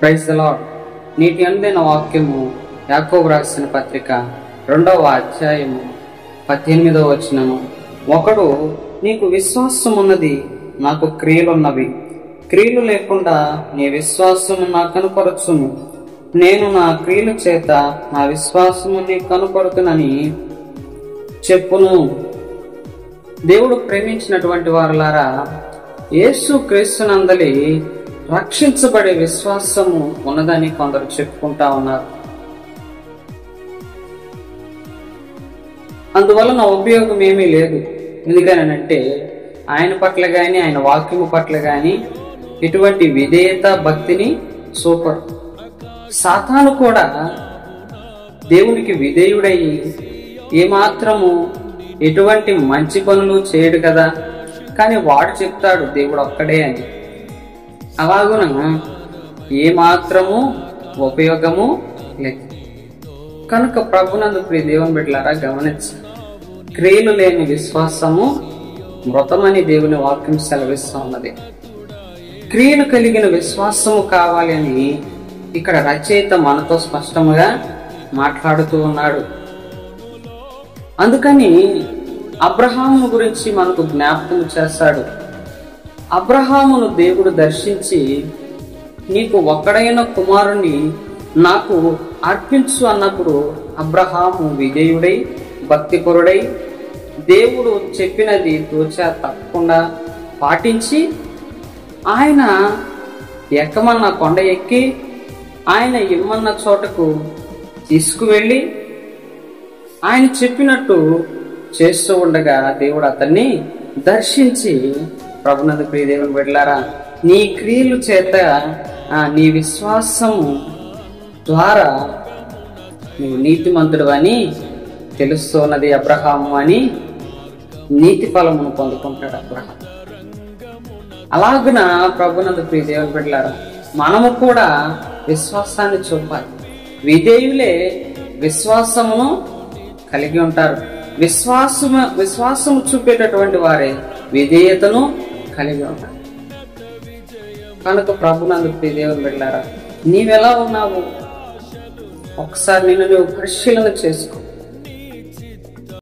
Praise the lord. నీటి అనుదిన వాక్యము యాకోబు రాసిన పత్రిక 2వ అధ్యాయము 18వ వచనము. ఒకడు నీకు విశ్వాసం ఉన్నది, నాకు క్రియలున్నవి, క్రియలు లేకుండా నీ విశ్వాసము నాకు కనపరచును, నేను నా క్రియల చేత నా విశ్వాసము నీ కనపడుతునని చెప్పును. దేవుడు ప్రేమించినటువంటి వారులారా, యేసు క్రీస్తునందలి రక్షించబడే విశ్వాసము ఉన్నదని కొందరు చెప్పుకుంటా ఉన్నారు. అందువలన ఉపయోగం ఏమీ లేదు. ఎందుకనంటే ఆయన పట్ల గాని ఆయన వాక్యము పట్ల గాని ఇటువంటి విధేయత భక్తిని చూపరు. సాతాను కూడా దేవునికి విధేయుడై ఏమాత్రము ఎటువంటి మంచి పనులు చేయడు కదా, కానీ వాడు చెప్తాడు దేవుడు ఒక్కడే అని. అలాగున ఏమాత్రము ఉపయోగము లేదు. కనుక ప్రభునందు ప్రియ దేవుని బిడ్డలారా, గమనించ, క్రియలు లేని విశ్వాసము మృతమని దేవుని వాక్యం సెలవిస్తూ ఉన్నది. క్రియలు కలిగిన విశ్వాసము కావాలి అని ఇక్కడ రచయిత మనతో స్పష్టంగా మాట్లాడుతూ ఉన్నాడు. అందుకని అబ్రహాము గురించి మనకు జ్ఞాపకం చేస్తాడు. అబ్రహామును దేవుడు దర్శించి, నీకు ఒక్కడైన కుమారుని నాకు అర్పించు అన్నప్పుడు అబ్రహాము విధేయుడై భక్తిపరుడై దేవుడు చెప్పినది తూచా తప్పకుండా పాటించి ఆయన ఎక్కమన్న కొండ ఎక్కి ఆయన ఇమ్మన్న చోటకు తీసుకువెళ్ళి ఆయన చెప్పినట్టు చేస్తూ ఉండగా దేవుడు అతన్ని దర్శించి, ప్రభునందు ప్రియ దేవుని బిడ్డలారా, నీ క్రియలు చేత నీ విశ్వాసము ద్వారా నువ్వు నీతిమంతుడు అని తెలుస్తున్నది అబ్రహాము అని నీతి ఫలమును పొందుకుంటాడు అబ్రహాం. అలాగున ప్రభునందు ప్రియ దేవుని బిడ్డలారా, మనము కూడా విశ్వాసాన్ని చూపాలి. విధేయులే విశ్వాసమును కలిగి ఉంటారు. విశ్వాసము చూపేటటువంటి వారే విధేయతను కలిగి ఉంటారు. కనుక ప్రభునందు ప్రియ దేవుని బిడ్డలారా, నీవెలా ఉన్నావు ఒకసారి నిన్ను నువ్వు పరిశీలన చేసుకో.